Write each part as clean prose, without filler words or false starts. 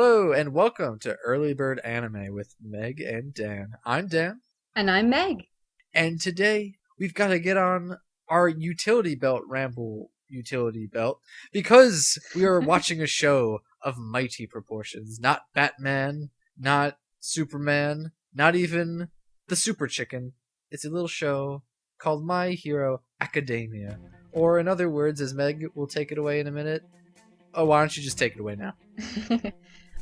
Hello and welcome to Early Bird Anime with Meg and Dan. I'm Dan, And I'm Meg. and today we've got to get on our utility belt ramble utility belt because we are watching a show of mighty proportions. Not Batman, not Superman, not even the Super Chicken. It's a little show called My Hero Academia. Or in other words, as Meg will take it away in a minute. Oh, why don't you just take it away now?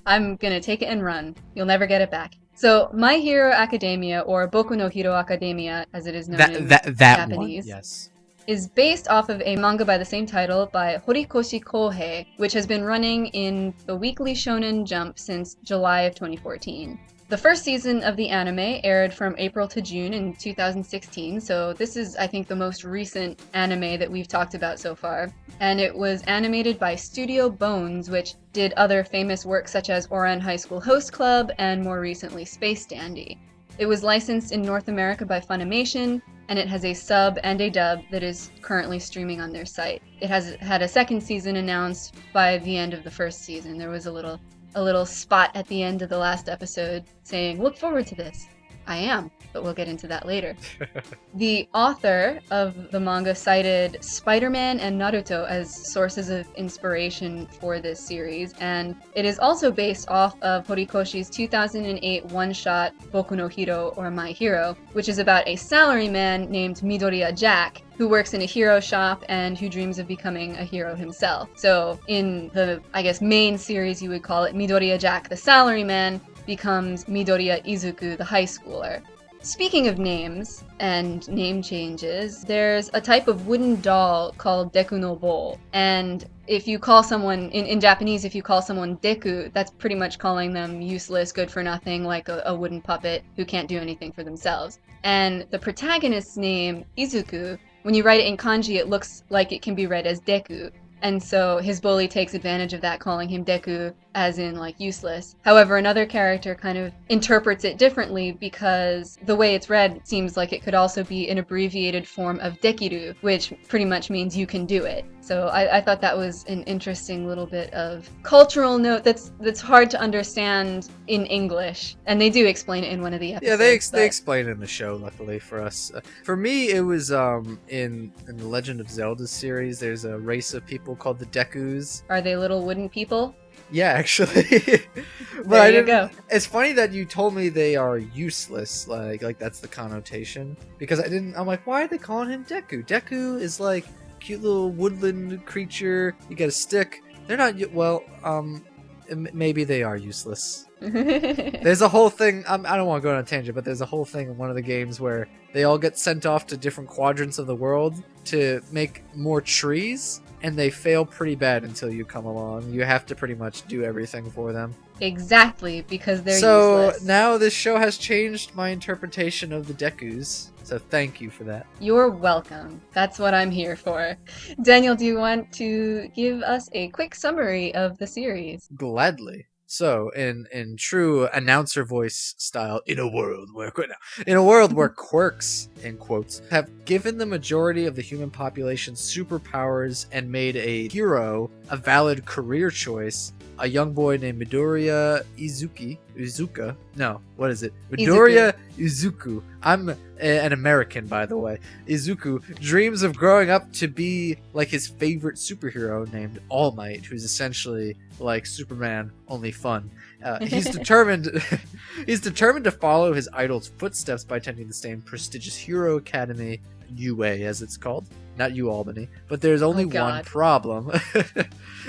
I'm gonna take it and run. You'll never get it back. So, My Hero Academia, or Boku no Hero Academia, as it is known in That one, Japanese, yes. is based off of a manga by the same title by Horikoshi Kohei, which has been running in the Weekly Shonen Jump since July of 2014. The first season of the anime aired from April to June in 2016, so this is, I think, the most recent anime that we've talked about so far. And it was animated by Studio Bones, which did other famous works such as Ouran High School Host Club and more recently Space Dandy. It was licensed in North America by Funimation, and it has a sub and a dub that is currently streaming on their site. It has had a second season announced by the end of the first season. There was a little spot at the end of the last episode saying, "Look forward to this." I am, but we'll get into that later. The author of the manga cited Spider-Man and Naruto as sources of inspiration for this series, and it is also based off of Horikoshi's 2008 one-shot Boku no Hero, or My Hero, which is about a salaryman named Midoriya Jack who works in a hero shop and who dreams of becoming a hero himself. So in the, main series you would call it, Midoriya Jack the salaryman becomes Midoriya Izuku the high schooler. Speaking of names and name changes, there's a type of wooden doll called Deku no Bo. And if you call someone, in Japanese, if you call someone Deku, that's pretty much calling them useless, good for nothing, like a wooden puppet who can't do anything for themselves. And the protagonist's name, Izuku, when you write it in kanji, it looks like it can be read as Deku. And so his bully takes advantage of that, calling him Deku, as in, like, useless. However, another character kind of interprets it differently because the way it's read seems like it could also be an abbreviated form of Dekiru, which pretty much means you can do it. So I thought that was an interesting little bit of cultural note that's hard to understand in English. And they do explain it in one of the episodes. Yeah, they explain it in the show, luckily for us. For me, it was in the Legend of Zelda series, there's a race of people called the Dekus. Are they little wooden people? Yeah, actually. But there you go. It's funny that you told me they are useless, like that's the connotation. Because I'm like, why are they calling him Deku? Deku is like cute little woodland creature. You get a stick. They're not, maybe they are useless. There's a whole thing, I don't want to go on a tangent, but there's a whole thing in one of the games where they all get sent off to different quadrants of the world to make more trees, and they fail pretty bad until you come along. You have to pretty much do everything for them. Exactly, because they're So useless. now this show has changed my interpretation of the Dekus, so thank you for that. You're welcome. That's what I'm here for. Daniel, do you want to give us a quick summary of the series? Gladly. So, in true announcer voice style, in a world where quirks, in quotes, have given the majority of the human population superpowers and made a hero a valid career choice, a young boy named Midoriya Izuku. I'm an American, by the way. Izuku dreams of growing up to be like his favorite superhero named All Might, who's essentially like Superman, only fun. He's determined to follow his idol's footsteps by attending the same prestigious hero academy, UA as it's called. Not U Albany. But there's only one problem.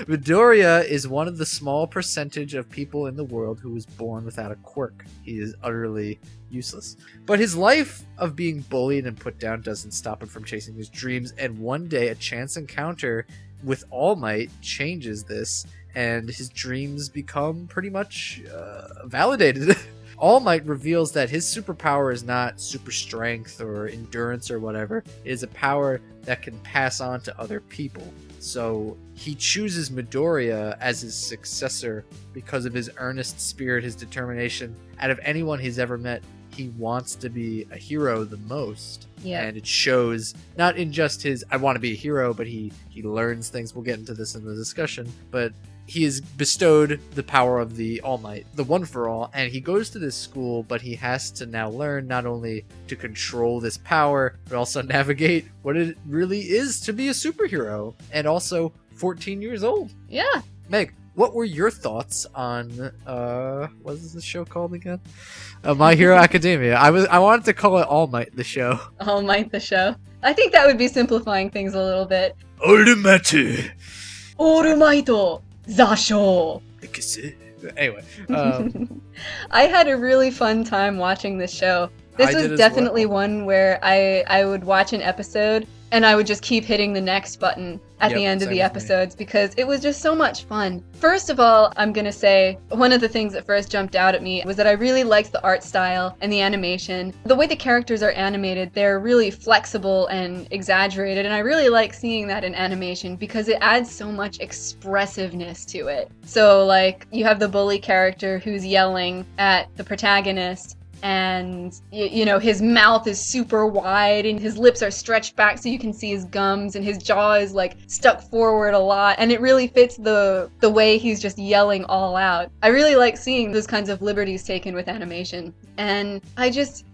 Midoriya is one of the small percentage of people in the world who was born without a quirk. He is utterly useless. But his life of being bullied and put down doesn't stop him from chasing his dreams, and one day a chance encounter with All Might changes this, and his dreams become pretty much validated. All Might reveals that his superpower is not super strength or endurance or whatever. It is a power that can pass on to other people. So he chooses Midoriya as his successor because of his earnest spirit, his determination. Out of anyone he's ever met, he wants to be a hero the most. Yeah. And it shows not in just his I want to be a hero, but he learns things. We'll get into this in the discussion, but he is bestowed the power of the All Might, the One for All, and he goes to this school, but he has to now learn not only to control this power, but also navigate what it really is to be a superhero, and also 14 years old. Yeah. Meg, what were your thoughts on what is the show called again? My Hero Academia. I wanted to call it All Might the show. All Might the show. I think that would be simplifying things a little bit. Ultimate. All Might the show. Anyway, I had a really fun time watching this show. This was definitely one where I would watch an episode and I would just keep hitting the next button at the end of the episodes because it was just so much fun. First of all, I'm going to say one of the things that first jumped out at me was that I really liked the art style and the animation. The way the characters are animated, they're really flexible and exaggerated, and I really like seeing that in animation because it adds so much expressiveness to it. So like you have the bully character who's yelling at the protagonist, and you know, his mouth is super wide and his lips are stretched back so you can see his gums, and his jaw is like stuck forward a lot, and it really fits the way he's just yelling all out. I really like seeing those kinds of liberties taken with animation, and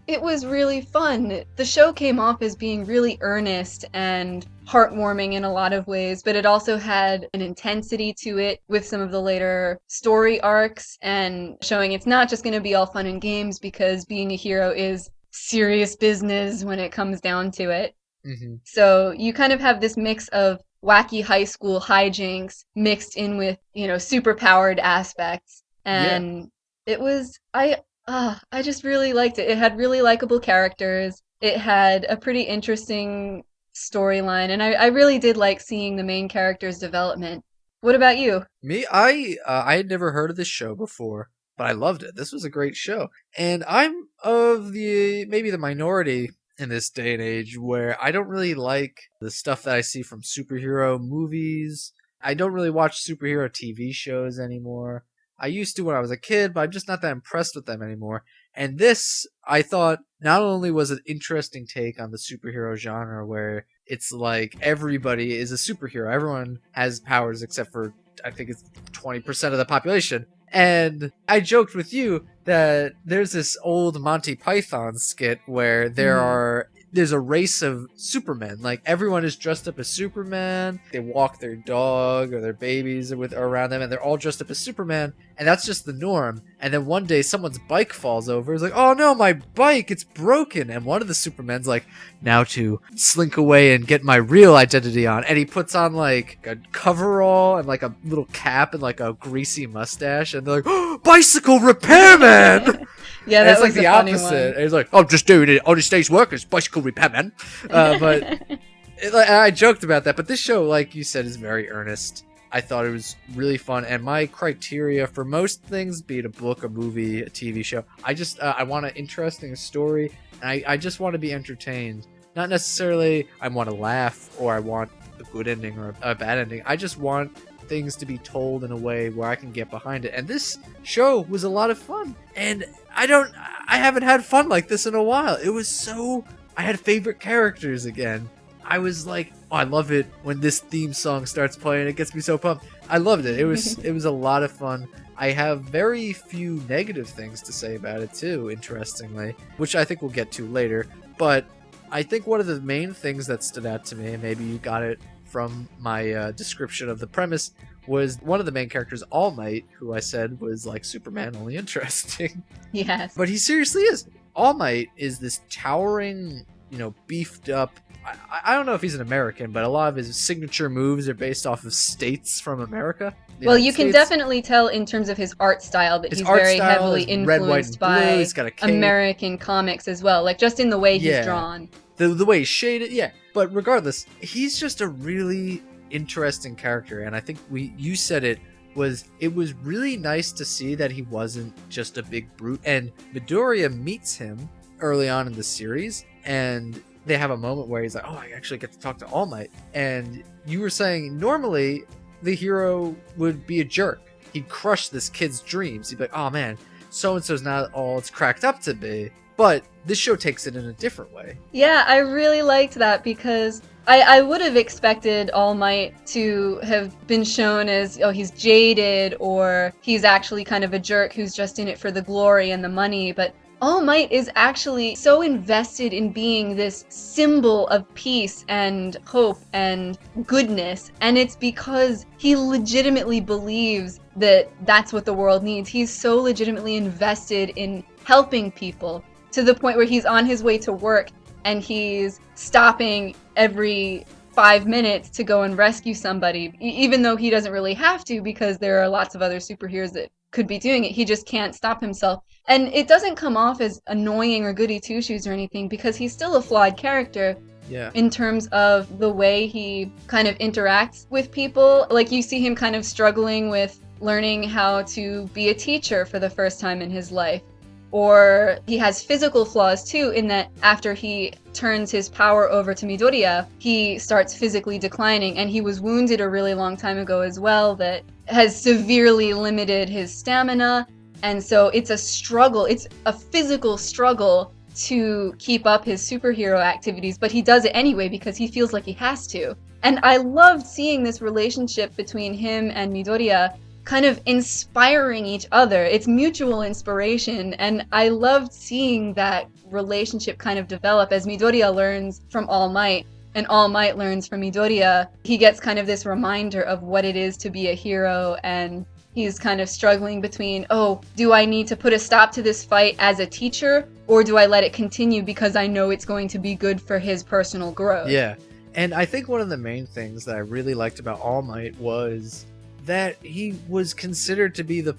it was really fun. The show came off as being really earnest and heartwarming in a lot of ways, but it also had an intensity to it with some of the later story arcs and showing it's not just going to be all fun and games, because being a hero is serious business when it comes down to it. Mm-hmm. So you kind of have this mix of wacky high school hijinks mixed in with, you know, super powered aspects. And it was, I just really liked it. It had really likable characters. It had a pretty interesting storyline, and I really did like seeing the main character's development. What about you? Me, I had never heard of this show before, but I loved it. This was a great show, and I'm of maybe the minority in this day and age where I don't really like the stuff that I see from superhero movies. I don't really watch superhero TV shows anymore. I used to when I was a kid, but I'm just not that impressed with them anymore. And this, I thought, not only was an interesting take on the superhero genre where it's like everybody is a superhero. Everyone has powers except for, I think it's 20% of the population. And I joked with you that there's this old Monty Python skit where there's a race of Supermen. Like, everyone is dressed up as Superman. They walk their dog or their babies around them, and they're all dressed up as Superman, and that's just the norm. And then one day, someone's bike falls over. It's like, oh no, my bike, it's broken. And one of the Supermen's like, now to slink away and get my real identity on. And he puts on like a coverall and like a little cap and like a greasy mustache, and they're like, oh, bicycle repairman! Yeah, that was like the opposite. He's like, I'm just doing it on his day's work as bicycle repairman. But I joked about that. But this show, like you said, is very earnest. I thought it was really fun. And my criteria for most things, be it a book, a movie, a TV show, I want an interesting story. And I just want to be entertained. Not necessarily I want to laugh or I want a good ending or a bad ending. I just want things to be told in a way where I can get behind it. And this show was a lot of fun. And I haven't had fun like this in a while. It was I had favorite characters again. I was like, oh, I love it when this theme song starts playing. It gets me so pumped. I loved it. It was a lot of fun. I have very few negative things to say about it too, interestingly, which I think we'll get to later. But I think one of the main things that stood out to me, and maybe you got it from my description of the premise, was one of the main characters, All Might, who I said was like Superman, only interesting. Yes. But he seriously is. All Might is this towering, beefed up. I don't know if he's an American, but a lot of his signature moves are based off of states from America. Well, you can definitely tell in terms of his art style that he's very heavily influenced by American comics as well, like just in the way he's drawn. The way he's shaded, yeah. But regardless, he's just a really interesting character, and I think you said it was really nice to see that he wasn't just a big brute. And Midoriya meets him early on in the series, and they have a moment where he's like, oh, I actually get to talk to All Might. And you were saying normally the hero would be a jerk. He'd crush this kid's dreams. He'd be like, oh man, so-and-so's not all it's cracked up to be. But this show takes it in a different way. Yeah, I really liked that because I would have expected All Might to have been shown as, oh, he's jaded, or he's actually kind of a jerk who's just in it for the glory and the money, but All Might is actually so invested in being this symbol of peace and hope and goodness, and it's because he legitimately believes that that's what the world needs. He's so legitimately invested in helping people to the point where he's on his way to work and he's stopping every 5 minutes to go and rescue somebody, even though he doesn't really have to because there are lots of other superheroes that could be doing it. He just can't stop himself. And it doesn't come off as annoying or goody two-shoes or anything because he's still a flawed character. Yeah. In terms of the way he kind of interacts with people. Like, you see him kind of struggling with learning how to be a teacher for the first time in his life. Or he has physical flaws too, in that after he turns his power over to Midoriya, he starts physically declining, and he was wounded a really long time ago as well that has severely limited his stamina, and so it's a struggle, it's a physical struggle to keep up his superhero activities, but he does it anyway because he feels like he has to. And I loved seeing this relationship between him and Midoriya kind of inspiring each other. It's mutual inspiration, and I loved seeing that relationship kind of develop as Midoriya learns from All Might and All Might learns from Midoriya. He gets kind of this reminder of what it is to be a hero, and he's kind of struggling between, oh, do I need to put a stop to this fight as a teacher, or do I let it continue because I know it's going to be good for his personal growth? Yeah, and I think one of the main things that I really liked about All Might was that he was considered to be the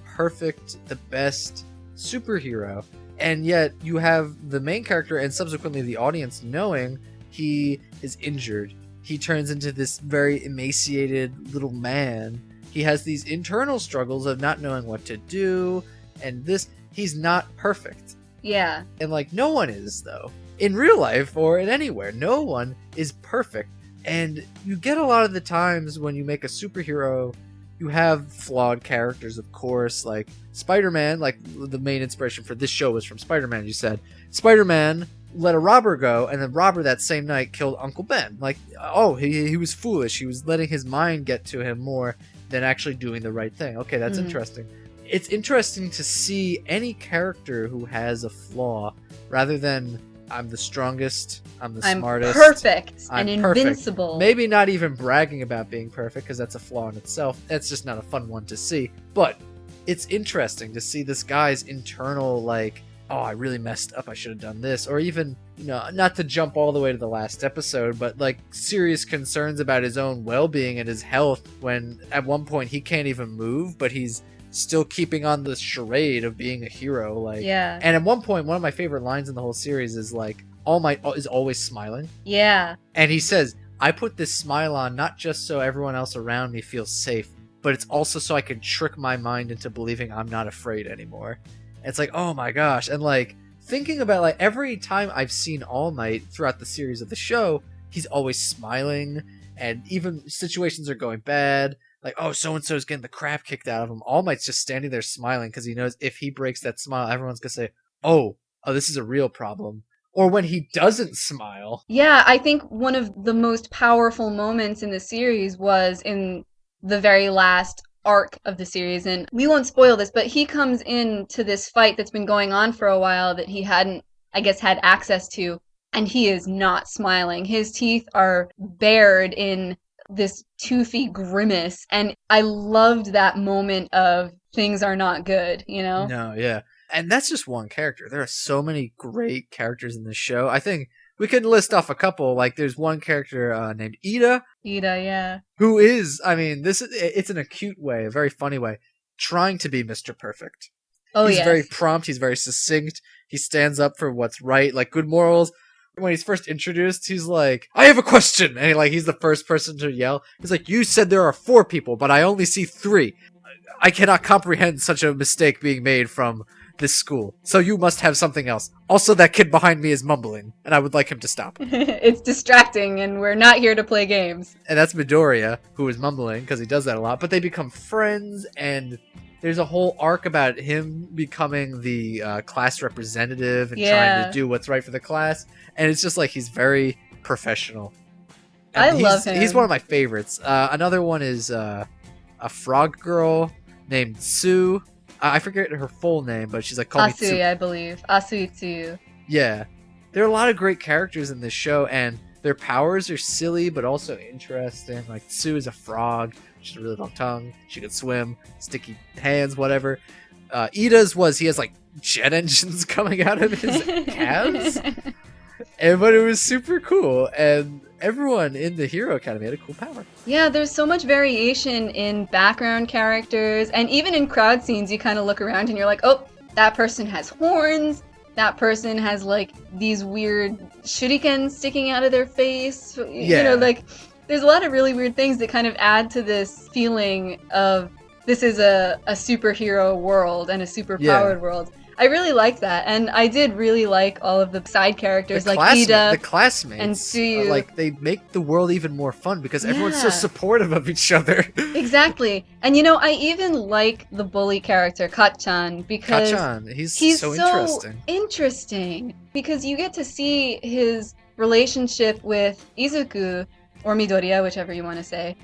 best superhero, and yet you have the main character and subsequently the audience knowing he is injured. He turns into this very emaciated little man. He has these internal struggles of not knowing what to do, and he's not perfect. Yeah. And like, no one is, though. In real life or in anywhere, no one is perfect. And you get a lot of the times when you make a superhero, you have flawed characters, of course, like Spider-Man. Like, the main inspiration for this show was from Spider-Man, you said. Spider-Man let a robber go, and the robber that same night killed Uncle Ben. Like, oh, he was foolish. He was letting his mind get to him more than actually doing the right thing. Okay, that's interesting. It's interesting to see any character who has a flaw, rather than I'm the strongest, I'm smartest, perfect, I'm and perfect. invincible. Maybe not even bragging about being perfect, because that's a flaw in itself. That's just not a fun one to see. But it's interesting to see this guy's internal, like, oh, I really messed up, I should have done this. Or even, not to jump all the way to the last episode, but like serious concerns about his own well-being and his health, when at one point he can't even move, but he's still keeping on the charade of being a hero. Like, yeah. And at one point, one of my favorite lines in the whole series is like, All Might is always smiling. Yeah. And he says, I put this smile on not just so everyone else around me feels safe, but it's also so I can trick my mind into believing I'm not afraid anymore. And it's like, oh my gosh. And like, thinking about, like, every time I've seen All Might throughout the series of the show, he's always smiling, and even situations are going bad, like, oh, so-and-so is getting the crap kicked out of him, All Might's just standing there smiling because he knows if he breaks that smile, everyone's gonna say, oh, this is a real problem. Or when he doesn't smile. Yeah, I think one of the most powerful moments in the series was in the very last arc of the series, and we won't spoil this, but he comes into this fight that's been going on for a while that he hadn't, I guess, had access to, and he is not smiling. His teeth are bared in this toothy grimace, and I loved that moment of things are not good, No, yeah. And that's just one character. There are so many great characters in this show. I think we can list off a couple. Like, there's one character named Ida. Ida, yeah. Who is, I mean, it's an acute way, a very funny way, trying to be Mr. Perfect. Oh, he's yes. very prompt, he's very succinct, he stands up for what's right, like good morals. When he's first introduced, he's like, I have a question! And he's the first person to yell. He's like, you said there are 4 people, but I only see 3. I cannot comprehend such a mistake being made from this school. So you must have something else. Also, that kid behind me is mumbling, and I would like him to stop. It's distracting, and we're not here to play games. And that's Midoriya, who is mumbling, because he does that a lot. But they become friends, and there's a whole arc about him becoming the class representative and trying to do what's right for the class. And it's just like, he's very professional. I love him. He's one of my favorites. Another one is a frog girl named Sue. I forget her full name, but she's like called me Tsu. Asui, I believe. Asui Tsu. Yeah, there are a lot of great characters in this show, and their powers are silly but also interesting. Like Sue is a frog. She has a really long tongue. She can swim. Sticky hands, whatever. Ida's he has like jet engines coming out of his calves. But it was super cool, and everyone in the Hero Academy had a cool power. Yeah, there's so much variation in background characters, and even in crowd scenes, you kind of look around and you're like, oh, that person has horns, that person has like these weird shurikens sticking out of their face. Yeah. You know, like there's a lot of really weird things that kind of add to this feeling of this is a superhero world and a superpowered world. I really like that, and I did really like all of the side characters like Ida, the classmates, and Tsuyu. Like they make the world even more fun because everyone's so supportive of each other. Exactly, and you know, I even like the bully character Kachan because he's so interesting because you get to see his relationship with Izuku or Midoriya, whichever you want to say.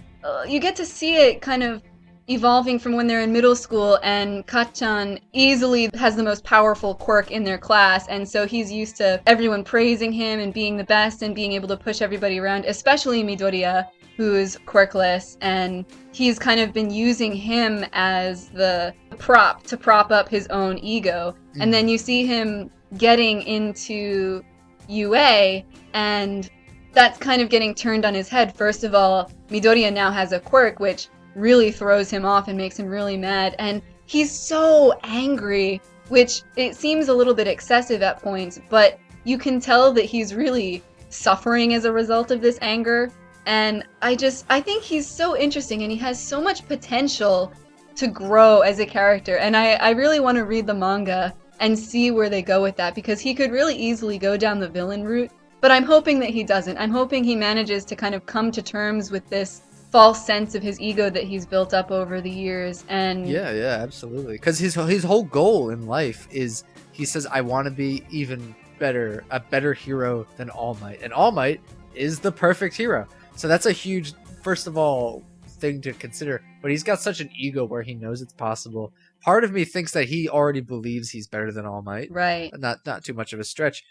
You get to see it kind of evolving from when they're in middle school, and Kachan easily has the most powerful quirk in their class, and so he's used to everyone praising him and being the best and being able to push everybody around, especially Midoriya, who's quirkless, and he's kind of been using him as the prop to prop up his own ego. And then you see him getting into UA, and that's kind of getting turned on his head. First of all, Midoriya now has a quirk, which really throws him off and makes him really mad, and he's so angry, which it seems a little bit excessive at points, but you can tell that he's really suffering as a result of this anger. And I think he's so interesting, and he has so much potential to grow as a character, and I really want to read the manga and see where they go with that, because he could really easily go down the villain route, but I'm hoping that he doesn't. I'm hoping he manages to kind of come to terms with this false sense of his ego that he's built up over the years. And yeah, absolutely, because his whole goal in life is, he says, I want to be even better, a better hero than All Might, and All Might is the perfect hero. So that's a huge, first of all, thing to consider. But he's got such an ego where he knows it's possible. Part of me thinks that he already believes he's better than All Might, right? Not too much of a stretch.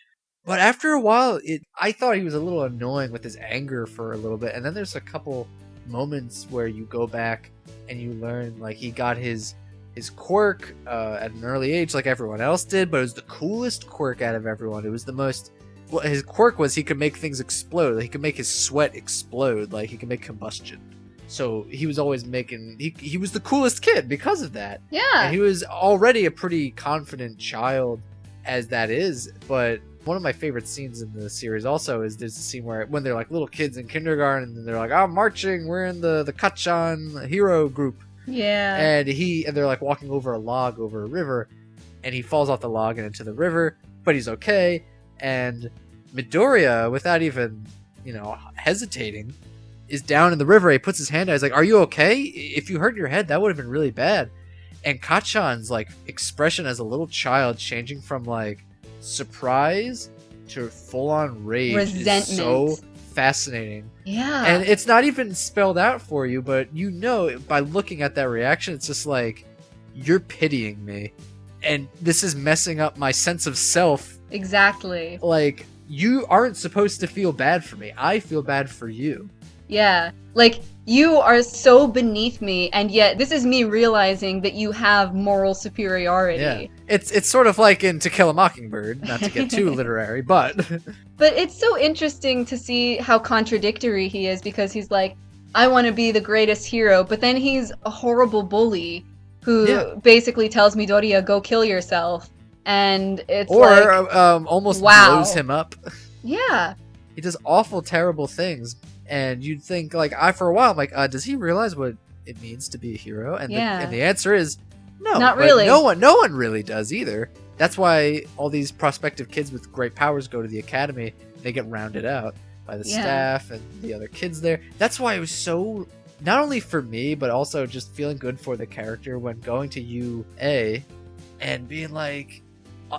But after a while, I thought he was a little annoying with his anger for a little bit, and then there's a couple moments where you go back and you learn, like, he got his quirk at an early age like everyone else did, but it was the coolest quirk out of everyone. It was the most, well, his quirk was he could make things explode. Like, he could make his sweat explode. Like, he could make combustion. So he was always making, he was the coolest kid because of that. Yeah. And he was already a pretty confident child as that is. But one of my favorite scenes in the series also is there's a scene where when they're like little kids in kindergarten and they're like, I'm marching, we're in the Kachan hero group. Yeah. And they're like walking over a log over a river, and he falls off the log and into the river, but he's okay. And Midoriya, without even, hesitating, is down in the river. He puts his hand out. He's like, are you okay? If you hurt your head, that would have been really bad. And Kachan's like expression as a little child changing from like surprise to full-on rage, resentment, is so fascinating. Yeah. And it's not even spelled out for you, but by looking at that reaction, it's just like, you're pitying me, and this is messing up my sense of self. Exactly. Like, you aren't supposed to feel bad for me. I feel bad for you. Yeah. Like, you are so beneath me, and yet this is me realizing that you have moral superiority. Yeah. It's sort of like in To Kill a Mockingbird, not to get too literary, but... But it's so interesting to see how contradictory he is, because he's like, I want to be the greatest hero, but then he's a horrible bully who basically tells Midoriya, go kill yourself. And it's almost blows him up. Yeah. He does awful, terrible things. And you'd think, like, for a while, I'm like, does he realize what it means to be a hero? And the answer is no. Not really. No one really does either. That's why all these prospective kids with great powers go to the academy. They get rounded out by the staff and the other kids there. That's why it was so, not only for me, but also just feeling good for the character when going to UA and being like,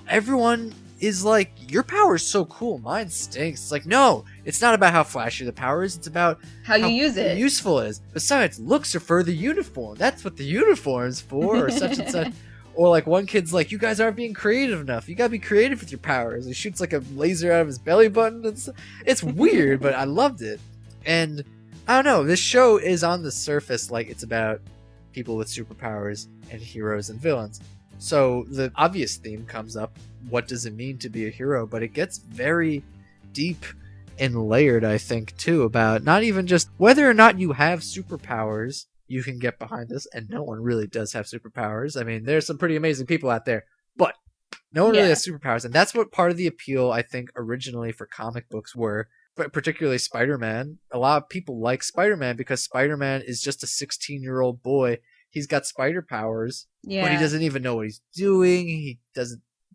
everyone is like, your power is so cool, mine stinks. It's like, no, it's not about how flashy the power is, it's about How you use it. useful it is. Besides, looks are for the uniform. That's what the uniform's for, or such and such. Or like one kid's like, you guys aren't being creative enough. You gotta be creative with your powers. He shoots like a laser out of his belly button. It's weird, but I loved it. And I don't know, this show is on the surface like it's about people with superpowers and heroes and villains. So the obvious theme comes up, what does it mean to be a hero? But it gets very deep and layered, I think, too, about not even just whether or not you have superpowers. You can get behind this, and no one really does have superpowers. I mean, there's some pretty amazing people out there, but no one really has superpowers. And that's what part of the appeal, I think, originally for comic books were, but particularly Spider-Man. A lot of people like Spider-Man because Spider-Man is just a 16-year-old boy. He's got spider powers, but he doesn't even know what he's doing.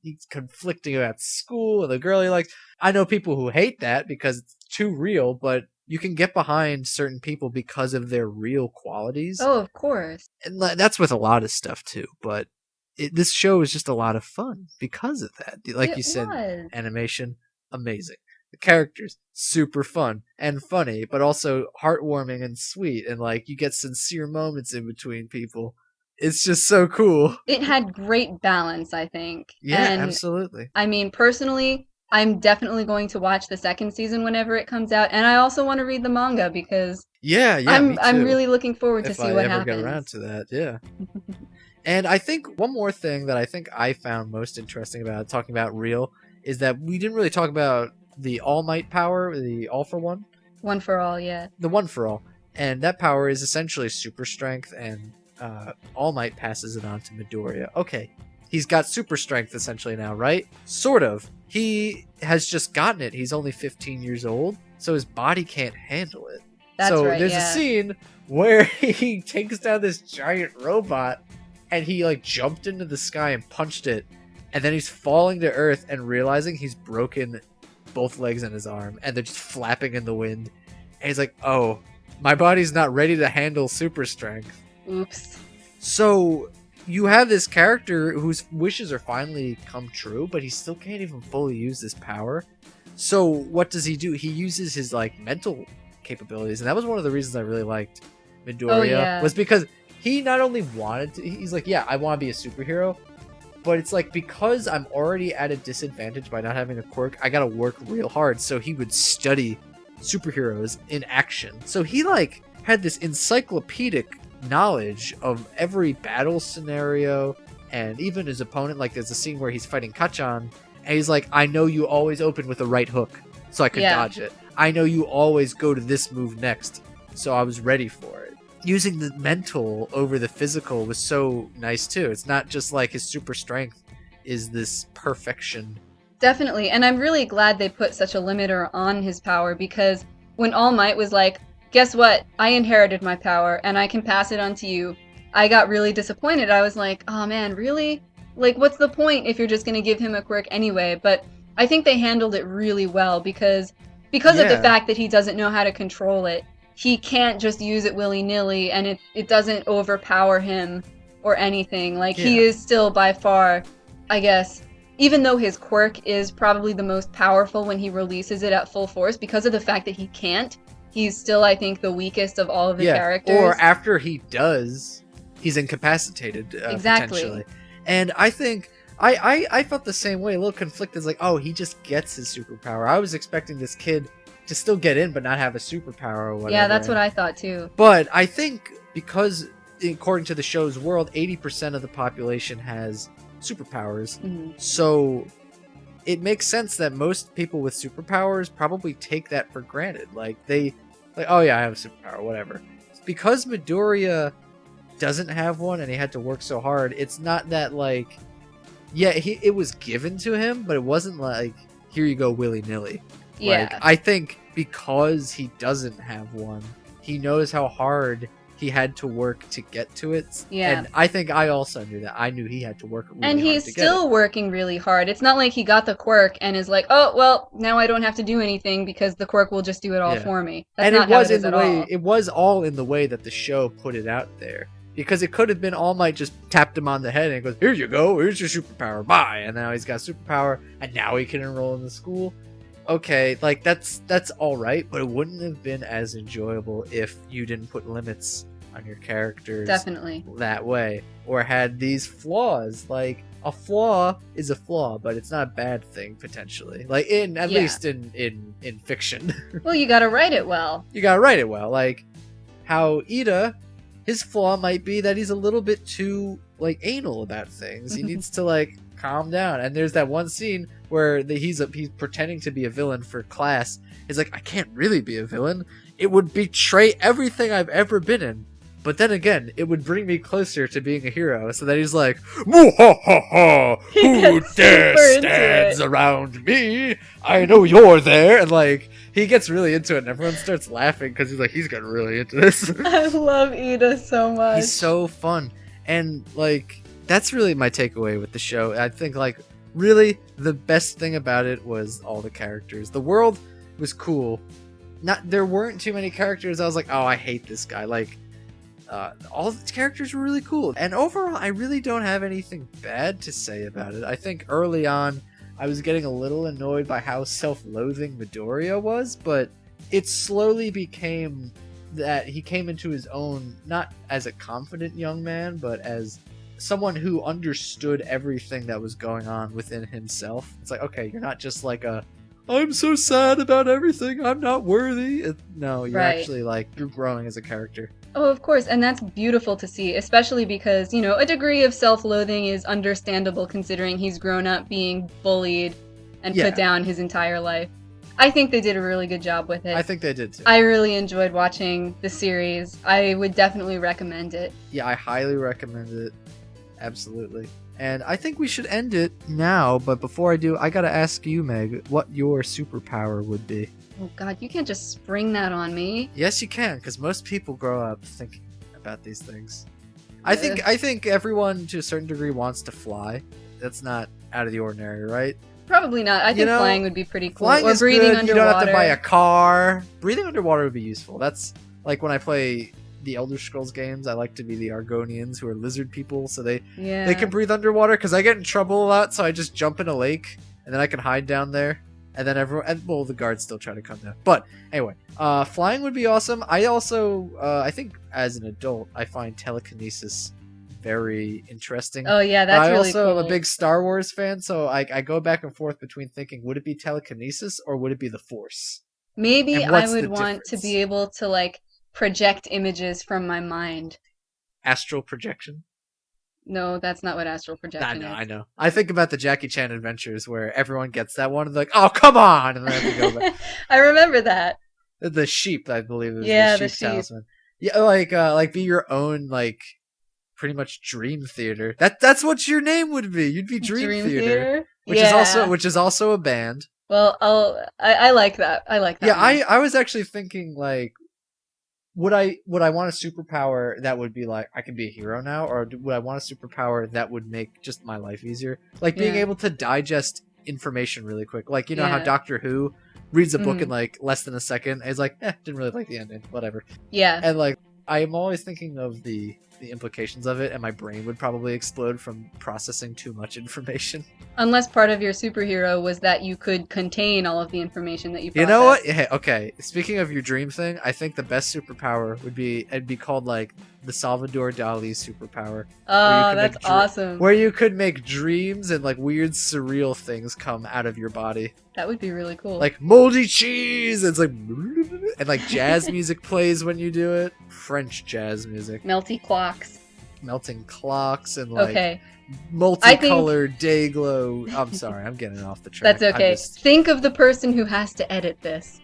He's conflicting about school and the girl he likes. I know people who hate that because it's too real, but you can get behind certain people because of their real qualities. Oh, of course. And that's with a lot of stuff too, but this show is just a lot of fun because of that. Like you said, animation, amazing. The characters, super fun and funny, but also heartwarming and sweet, and like you get sincere moments in between people. It's just so cool. It had great balance, I think. Yeah, absolutely. I mean, personally, I'm definitely going to watch the second season whenever it comes out, and I also want to read the manga because I'm really looking forward to see what happens. If I ever get around to that, yeah. And I think one more thing that I think I found most interesting about talking about Real is that we didn't really talk about the All Might power, the All for One. One for All, yeah. The One for All. And that power is essentially super strength, and All Might passes it on to Midoriya. Okay, he's got super strength essentially now, right? Sort of. He has just gotten it. He's only 15 years old, so his body can't handle it. That's right, there's a scene where he takes down this giant robot, and he like jumped into the sky and punched it, and then he's falling to earth and realizing he's broken both legs and his arm, and they're just flapping in the wind. And he's like, oh, my body's not ready to handle super strength. Oops. So you have this character whose wishes are finally come true, but he still can't even fully use this power. So what does he do? He uses his like mental capabilities, and that was one of the reasons I really liked Midoriya, was because he not only wanted to, he's like, yeah, I want to be a superhero, but it's like, because I'm already at a disadvantage by not having a quirk, I gotta work real hard. So he would study superheroes in action. So he like had this encyclopedic knowledge of every battle scenario, and even his opponent. Like there's a scene where he's fighting Kachan, and he's like, I know you always open with a right hook, so I could dodge it. I know you always go to this move next, so I was ready for it. Using the mental over the physical was so nice too. It's not just like his super strength is this perfection. Definitely, and I'm really glad they put such a limiter on his power, because when All Might was like, guess what? I inherited my power and I can pass it on to you, I got really disappointed. I was like, oh man, really? Like, what's the point if you're just going to give him a quirk anyway? But I think they handled it really well because of the fact that he doesn't know how to control it. He can't just use it willy-nilly, and it doesn't overpower him or anything. Like, he is still by far, I guess, even though his quirk is probably the most powerful when he releases it at full force, because of the fact that he can't, he's still, I think, the weakest of all of the characters. Or after he does, he's incapacitated, potentially. And I think, I felt the same way, a little conflicted. It's like, oh, he just gets his superpower. I was expecting this kid to still get in but not have a superpower or whatever. Yeah, that's what I thought too. But I think because, according to the show's world, 80% of the population has superpowers. Mm-hmm. So it makes sense that most people with superpowers probably take that for granted. Like, oh yeah, I have a superpower, whatever. Because Midoriya doesn't have one and he had to work so hard, it's not that like, it was given to him, but it wasn't like, here you go willy-nilly. Yeah. Like, I think because he doesn't have one, he knows how hard he had to work to get to it. Yeah. And I think I also knew that. I knew he had to work really hard to get it. And he's still working really hard. It's not like he got the quirk and is like, oh, well, now I don't have to do anything because the quirk will just do it all for me. That's not how it is at all. It was all in the way that the show put it out there. Because it could have been All Might just tapped him on the head and goes, here you go, here's your superpower, bye. And now he's got superpower, and now he can enroll in the school. Okay, like that's all right, but it wouldn't have been as enjoyable if you didn't put limits on your characters Definitely that way, or had these flaws. Like, a flaw is a flaw, but it's not a bad thing potentially. Like at least in fiction. Well, you gotta write it well. You gotta write it well. Like how Ida, his flaw might be that he's a little bit too like anal about things. He needs to like calm down. And there's that one scene where he's pretending to be a villain for class. He's like, I can't really be a villain. It would betray everything I've ever been in. But then again, it would bring me closer to being a hero. So then he's like, "Moo-ha-ha-ha! Who dare stands around me? I know you're there." And like, he gets really into it, and everyone starts laughing because he's like, he's getting really into this. I love Ida so much. He's so fun. And like, that's really my takeaway with the show. I think like, really, the best thing about it was all the characters. The world was cool. There weren't too many characters I was like, oh, I hate this guy. Like, all the characters were really cool, and overall I really don't have anything bad to say about it. I think early on I was getting a little annoyed by how self-loathing Midoriya was, but it slowly became that he came into his own, not as a confident young man, but as someone who understood everything that was going on within himself. It's like, okay, you're not just like I'm so sad about everything, I'm not worthy. No, you're actually like, you're growing as a character. Oh, of course, and that's beautiful to see, especially because, you know, a degree of self-loathing is understandable considering he's grown up being bullied and put down his entire life. I think they did a really good job with it. I think they did too. I really enjoyed watching the series. I would definitely recommend it. Yeah, I highly recommend it. Absolutely. And I think we should end it now, but before I do, I gotta ask you, Meg, what your superpower would be. Oh god, you can't just spring that on me. Yes, you can, because most people grow up thinking about these things. I think everyone to a certain degree wants to fly. That's not out of the ordinary, right? Probably not. I think flying would be pretty cool. Flying or is breathing good. underwater. You don't have to buy a car. Breathing underwater would be useful. That's like when I play the Elder Scrolls games, I like to be the Argonians, who are lizard people, so they can breathe underwater, because I get in trouble a lot, so I just jump in a lake, and then I can hide down there. And then the guards still try to come down. But anyway, flying would be awesome. I also, I think as an adult, I find telekinesis very interesting. Oh yeah, that's really cool. I also am a big Star Wars fan, so I go back and forth between thinking, would it be telekinesis or would it be the Force? Maybe I would want to be able to like project images from my mind. Astral projection? No, that's not what astral projection is. I know. I think about the Jackie Chan adventures where everyone gets that one and they're like, oh, come on! And then I have to go back. I remember that. The sheep, I believe, is the sheep talisman. Yeah, like be your own, like, pretty much dream theater. That's what your name would be. You'd be Dream Theater? Which is also a band. Well, I like that. I like that. Yeah, I was actually thinking, like, would I want a superpower that would be like, I can be a hero now, or would I want a superpower that would make just my life easier? Like being able to digest information really quick. Like, you know how Doctor Who reads a book in like less than a second, and he's like, didn't really like the ending, whatever. Yeah. And like, I'm always thinking of the implications of it, and my brain would probably explode from processing too much information. Unless part of your superhero was that you could contain all of the information that you processed. You know what? Hey, okay, speaking of your dream thing, I think the best superpower would be, it'd be called like the Salvador Dali superpower. Oh, that's awesome. Where you could make dreams and like weird surreal things come out of your body. That would be really cool. Like moldy cheese! It's like, and like jazz music plays when you do it. French jazz music. Melty clocks. Melting clocks and like multicolored day glow. I'm sorry, I'm getting off the track. That's okay. Think of the person who has to edit this.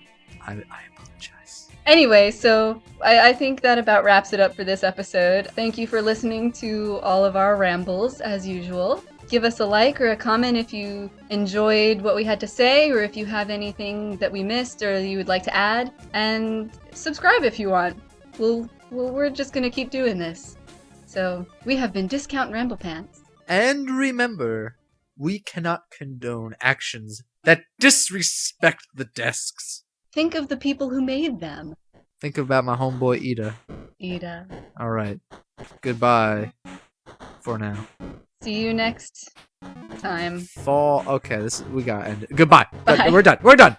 I apologize. Anyway, so I think that about wraps it up for this episode. Thank you for listening to all of our rambles, as usual. Give us a like or a comment if you enjoyed what we had to say, or if you have anything that we missed or you would like to add. And subscribe if you want. We're just going to keep doing this. So, we have been Discount Ramblepants. And remember, we cannot condone actions that disrespect the desks. Think of the people who made them. Think about my homeboy Ida. Ida. All right. Goodbye for now. See you next time. Fall. Okay, we got end. Goodbye. Bye. We're done. We're done.